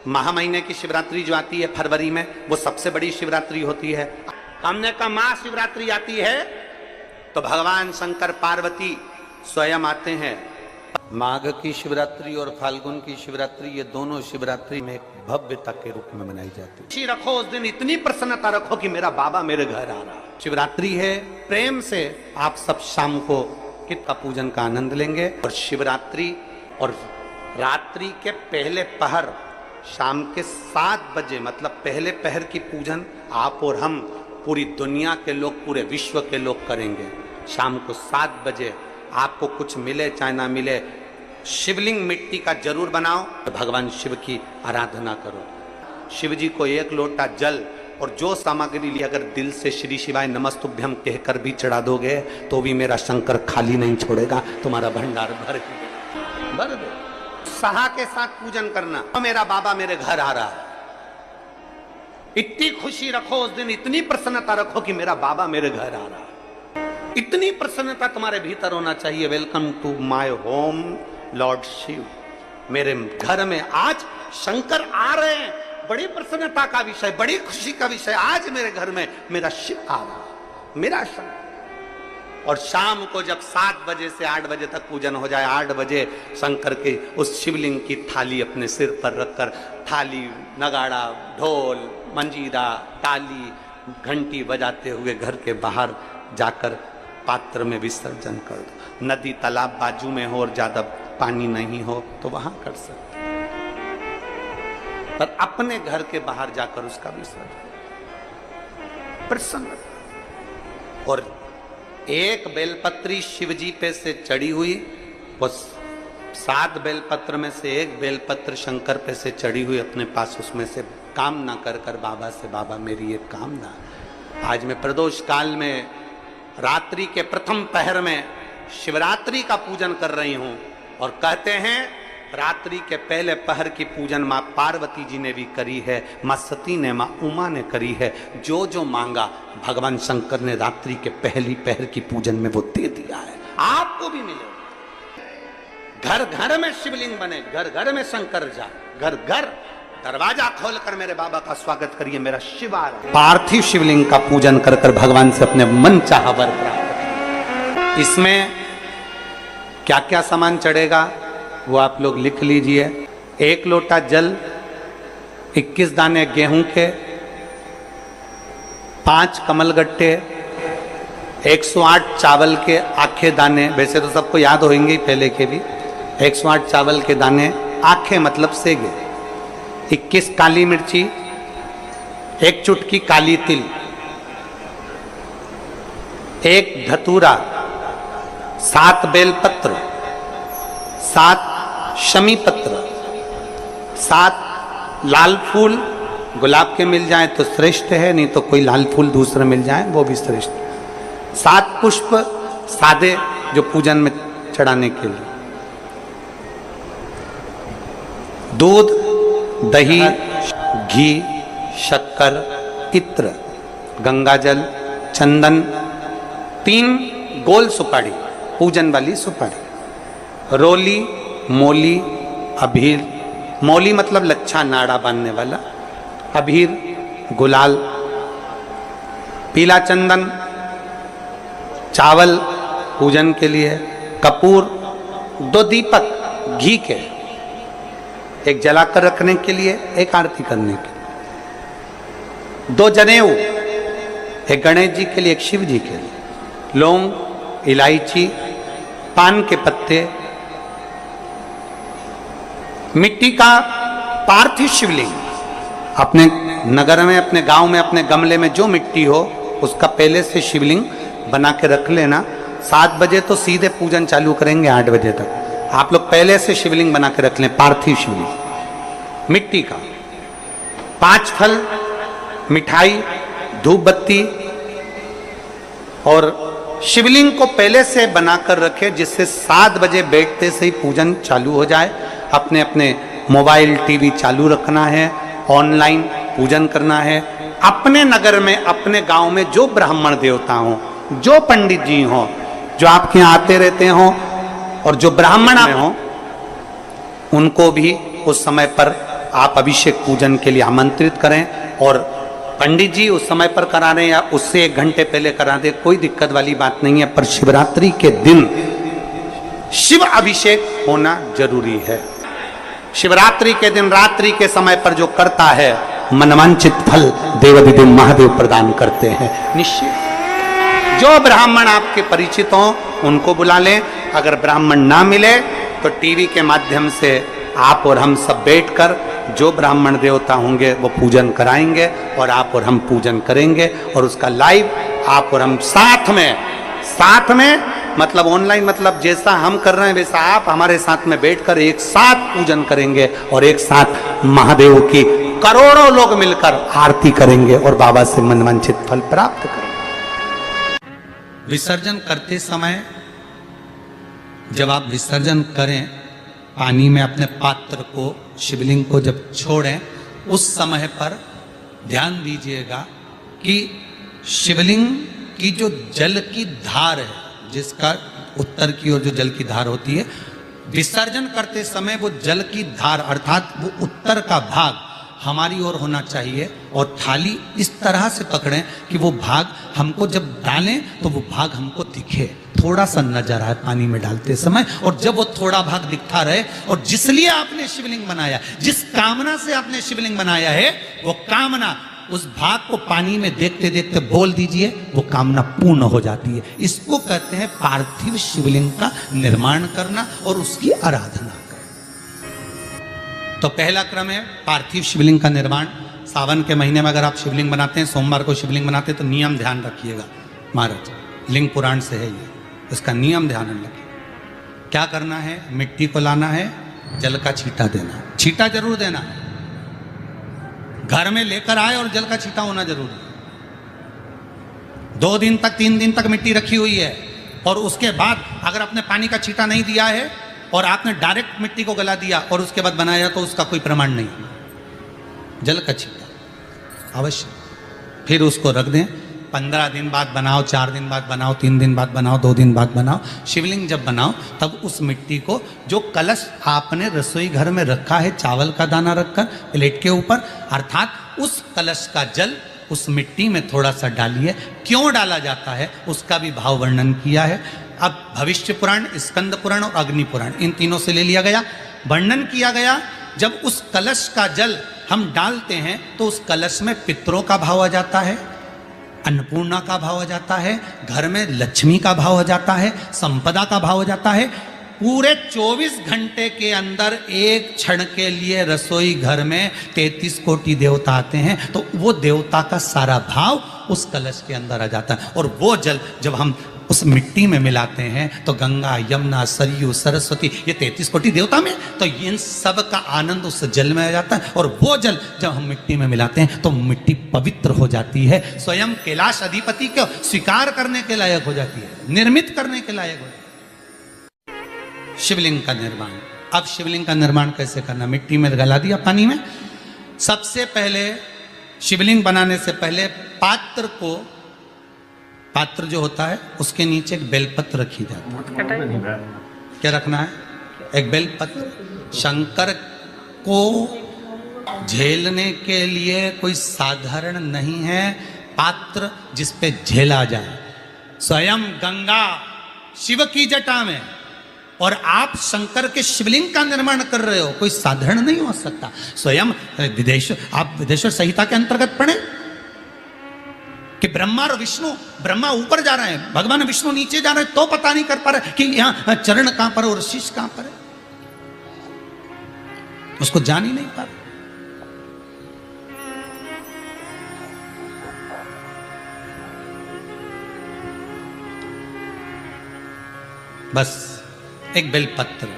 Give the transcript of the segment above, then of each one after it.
महा महीने की शिवरात्रि जो आती है फरवरी में, वो सबसे बड़ी शिवरात्रि होती है। हमने कहा महाशिवरात्रि आती है तो भगवान शंकर पार्वती स्वयं आते हैं। माघ की शिवरात्रि और फाल्गुन की शिवरात्रि, ये दोनों शिवरात्रि में भव्यता के रूप में मनाई जाती है। खुशी रखो उस दिन, इतनी प्रसन्नता रखो कि मेरा बाबा मेरे घर आ रहा। शिवरात्रि है, प्रेम से आप सब शाम को कित का पूजन का आनंद लेंगे। और शिवरात्रि और रात्रि के पहले पहर शाम के 7 बजे, मतलब पहले पहर की पूजन आप और हम, पूरी दुनिया के लोग, पूरे विश्व के लोग करेंगे। शाम को 7 बजे आपको कुछ मिले चाहे ना मिले, शिवलिंग मिट्टी का जरूर बनाओ, भगवान शिव की आराधना करो। शिव जी को 1 लोटा जल और जो सामग्री ली, अगर दिल से श्री शिवाय नमस्तुभ्यम कहकर भी चढ़ा दोगे तो भी मेरा शंकर खाली नहीं छोड़ेगा, तुम्हारा भंडार भर दे। सहा के साथ पूजन करना, तो मेरा बाबा मेरे घर आ रहा है। इतनी खुशी रखो उस दिन, इतनी प्रसन्नता रखो कि मेरा बाबा मेरे घर आ रहा है। इतनी प्रसन्नता तुम्हारे भीतर होना चाहिए। Welcome to my home Lord Shiva. मेरे घर में आज शंकर आ रहे हैं, बड़ी प्रसन्नता का विषय, बड़ी खुशी का विषय। आज मेरे घर में मेरा शिव आ रहा है, मेरा शंकर। और शाम को जब 7 बजे से 8 बजे तक पूजन हो जाए, 8 बजे शंकर के उस शिवलिंग की थाली अपने सिर पर रखकर, थाली, नगाड़ा, ढोल, मंजीरा, ताली, घंटी बजाते हुए घर के बाहर जाकर पात्र में विसर्जन कर दो। नदी तालाब बाजू में हो और ज्यादा पानी नहीं हो तो वहां कर सकते, पर अपने घर के बाहर जाकर उसका विसर्जन प्रसन्न। और एक बेलपत्री शिवजी पे से चढ़ी हुई, वो 7 बेलपत्र में से एक बेलपत्र शंकर पे से चढ़ी हुई अपने पास, उसमें से कामना कर बाबा से, बाबा मेरी एक कामना, आज मैं प्रदोष काल में रात्रि के प्रथम पहर में शिवरात्रि का पूजन कर रही हूं। और कहते हैं रात्रि के पहले पहर की पूजन मां पार्वती जी ने भी करी है, मां सती ने, मां उमा ने करी है। जो जो मांगा भगवान शंकर ने रात्रि के पहली पहर की पूजन में वो दे दिया है, आपको भी मिलेगा। घर घर में शिवलिंग बने, घर घर में शंकर जा, घर घर दरवाजा खोलकर मेरे बाबा का स्वागत करिए, मेरा शिव आ रहा है। पार्थिव शिवलिंग का पूजन कर कर भगवान से अपने मन चाहा वर प्राप्त। इसमें क्या क्या सामान चढ़ेगा वो आप लोग लिख लीजिए। 1 लोटा जल, 21 दाने गेहूं के, 5 कमलगट्टे, 108 चावल के आखे दाने, वैसे तो सबको याद होंगे पहले के भी। 108 चावल के दाने, आखे मतलब सेगे, 21 काली मिर्ची, 1 चुटकी काली तिल, 1 धतूरा, 7 बेलपत्र, 7 शमी पत्र, 7 लाल फूल, गुलाब के मिल जाए तो श्रेष्ठ है, नहीं तो कोई लाल फूल दूसरे मिल जाए वो भी श्रेष्ठ। 7 पुष्प सादे जो पूजन में चढ़ाने के लिए, दूध, दही, घी, शक्कर, इत्र, गंगाजल, चंदन, 3 गोल सुपारी, पूजन वाली सुपारी, रोली, मोली, अभीर, मोली मतलब लच्छा नाड़ा बांधने वाला, अभीर, गुलाल, पीला चंदन, चावल पूजन के लिए, कपूर, 2 दीपक घी के, एक जलाकर रखने के लिए, एक आरती करने के लिए, 2 जनेऊ, एक गणेश जी के लिए, एक शिव जी के लिए, लौंग, इलायची, पान के पत्ते, मिट्टी का पार्थिव शिवलिंग। अपने नगर में, अपने गांव में, अपने गमले में जो मिट्टी हो उसका पहले से शिवलिंग बना के रख लेना। 7 बजे तो सीधे पूजन चालू करेंगे, 8 बजे तक आप लोग पहले से शिवलिंग बना के रख लें, पार्थिव शिवलिंग मिट्टी का। 5 फल, मिठाई, धूप बत्ती, और शिवलिंग को पहले से बनाकर रखे, जिससे 7 बजे बैठते से ही पूजन चालू हो जाए। अपने अपने मोबाइल, टीवी चालू रखना है, ऑनलाइन पूजन करना है। अपने नगर में, अपने गांव में जो ब्राह्मण देवता हों, जो पंडित जी हों, जो आपके यहाँ आते रहते हों, और जो ब्राह्मण हों, उनको भी उस समय पर आप अभिषेक पूजन के लिए आमंत्रित करें, और पंडित जी उस समय पर करा रहे या उससे 1 घंटे पहले करा दे, कोई दिक्कत वाली बात नहीं है। पर शिवरात्रि के दिन शिव अभिषेक होना जरूरी है। शिवरात्रि के दिन रात्रि के समय पर जो करता है, मनवांचित फल देवाधिदेव महादेव प्रदान करते हैं निश्चित। जो ब्राह्मण आपके परिचित हों उनको बुला लें, अगर ब्राह्मण ना मिले तो टीवी के माध्यम से आप और हम सब बैठकर जो ब्राह्मण देवता होंगे वो पूजन कराएंगे, और आप और हम पूजन करेंगे, और उसका लाइव आप और हम साथ में मतलब ऑनलाइन, मतलब जैसा हम कर रहे हैं वैसा आप हमारे साथ में बैठकर एक साथ पूजन करेंगे, और एक साथ महादेव की करोड़ों लोग मिलकर आरती करेंगे और बाबा से मनवांछित फल प्राप्त करेंगे। विसर्जन करते समय जब आप विसर्जन करें, पानी में अपने पात्र को, शिवलिंग को जब छोड़ें, उस समय पर ध्यान दीजिएगा कि शिवलिंग की जो जल की धार है, जिसका उत्तर की ओर जो जल की धार होती है, विसर्जन करते समय वो जल की धार अर्थात वो उत्तर का भाग हमारी ओर होना चाहिए, और थाली इस तरह से पकड़ें कि वो भाग हमको जब डालें तो वो भाग हमको दिखे, थोड़ा सा नजर आए पानी में डालते समय, और जब वो थोड़ा भाग दिखता रहे, और जिसलिए आपने शिवलिंग बनाया, जिस कामना से आपने शिवलिंग बनाया है, वो कामना उस भाग को पानी में देखते देखते बोल दीजिए, वो कामना पूर्ण हो जाती है। इसको कहते हैं पार्थिव शिवलिंग का निर्माण करना और उसकी आराधना करना। तो पहला क्रम है पार्थिव शिवलिंग का निर्माण। सावन के महीने में अगर आप शिवलिंग बनाते हैं, सोमवार को शिवलिंग बनाते हैं, तो नियम ध्यान रखिएगा महाराज, लिंग पुराण से है ये, इसका नियम ध्यान रखिए। क्या करना है, मिट्टी को लाना है, जल का छींटा देना, छींटा जरूर देना, घर में लेकर आए और जल का छींटा होना जरूरी है। 2 दिन तक 3 दिन तक मिट्टी रखी हुई है, और उसके बाद अगर आपने पानी का छींटा नहीं दिया है और आपने डायरेक्ट मिट्टी को गला दिया और उसके बाद बनाया, तो उसका कोई प्रमाण नहीं। जल का छींटा अवश्य, फिर उसको रख दें। 15 दिन बाद बनाओ, 4 दिन बाद बनाओ, 3 दिन बाद बनाओ, 2 दिन बाद बनाओ। शिवलिंग जब बनाओ तब उस मिट्टी को, जो कलश आपने रसोई घर में रखा है चावल का दाना रखकर प्लेट के ऊपर, अर्थात उस कलश का जल उस मिट्टी में थोड़ा सा डालिए। क्यों डाला जाता है उसका भी भाव वर्णन किया है। अब भविष्य पुराण, स्कंद पुराण और अग्नि पुराण, इन तीनों से ले लिया गया, वर्णन किया गया। जब उस कलश का जल हम डालते हैं तो उस कलश में पितरों का भाव आ जाता है, अन्नपूर्णा का भाव हो जाता है, घर में लक्ष्मी का भाव हो जाता है, संपदा का भाव हो जाता है। पूरे 24 घंटे के अंदर एक क्षण के लिए रसोई घर में 33 कोटि देवता आते हैं, तो वो देवता का सारा भाव उस कलश के अंदर आ जाता है। और वो जल जब हम उस मिट्टी में मिलाते हैं तो गंगा, यमुना, सरयू, सरस्वती, ये 33 कोटि देवता में, तो इन सब का आनंद उस जल में आ जाता है। और वो जल जब हम मिट्टी में मिलाते हैं तो मिट्टी पवित्र हो जाती है, स्वयं कैलाश अधिपति को स्वीकार करने के लायक हो जाती है, निर्मित करने के लायक हो जाती है। शिवलिंग का निर्माण। अब शिवलिंग का निर्माण कैसे करना, मिट्टी में गला दिया पानी में। सबसे पहले शिवलिंग बनाने से पहले पात्र जो होता है उसके नीचे एक बेलपत्र रखी जाती है। क्या रखना है, एक बेलपत्र। शंकर को झेलने के लिए कोई साधारण नहीं है पात्र जिस पे झेला जाए। स्वयं गंगा शिव की जटा में, और आप शंकर के शिवलिंग का निर्माण कर रहे हो, कोई साधारण नहीं हो सकता। स्वयं आप विदेश्वर संहिता के अंतर्गत पढ़े कि ब्रह्मा और विष्णु, ब्रह्मा ऊपर जा रहे हैं, भगवान विष्णु नीचे जा रहे हैं, तो पता नहीं कर पा रहे कि यहां चरण कहां पर और शीश कहां पर है, उसको जान ही नहीं पा रहे। बस एक बेलपत्र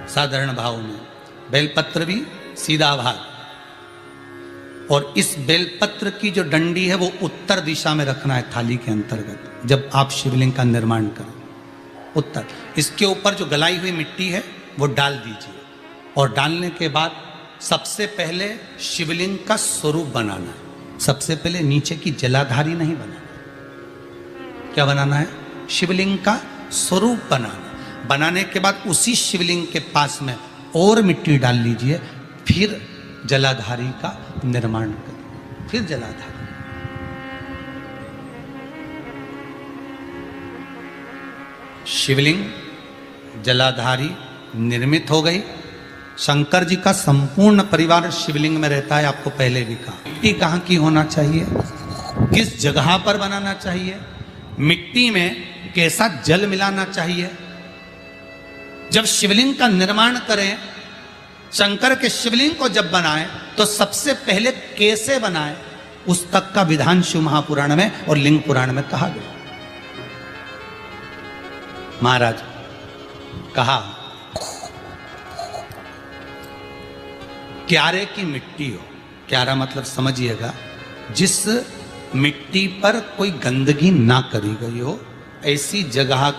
साधारण भाव में, बेलपत्र भी सीधा भाग, और इस बेलपत्र की जो डंडी है वो उत्तर दिशा में रखना है थाली के अंतर्गत। जब आप शिवलिंग का निर्माण करें उत्तर, इसके ऊपर जो गलाई हुई मिट्टी है वो डाल दीजिए, और डालने के बाद सबसे पहले शिवलिंग का स्वरूप बनाना है। सबसे पहले नीचे की जलाधारी नहीं बनाना, क्या बनाना है, शिवलिंग का स्वरूप बनाना। बनाने के बाद उसी शिवलिंग के पास में और मिट्टी डाल लीजिए, फिर जलाधारी का निर्माण करिए, फिर जलाधारी। शिवलिंग जलाधारी निर्मित हो गई। शंकर जी का संपूर्ण परिवार शिवलिंग में रहता है, आपको पहले भी कहा। मिट्टी कहाँ की होना चाहिए, किस जगह पर बनाना चाहिए, मिट्टी में कैसा जल मिलाना चाहिए। जब शिवलिंग का निर्माण करें, शंकर के शिवलिंग को जब बनाएं, तो सबसे पहले कैसे बनाएं, उस तक का विधान शिव महापुराण में और लिंग पुराण में कहा गया। महाराज कहा, क्यारे की मिट्टी हो, क्यारा मतलब समझिएगा, जिस मिट्टी पर कोई गंदगी ना करी गई हो, ऐसी जगह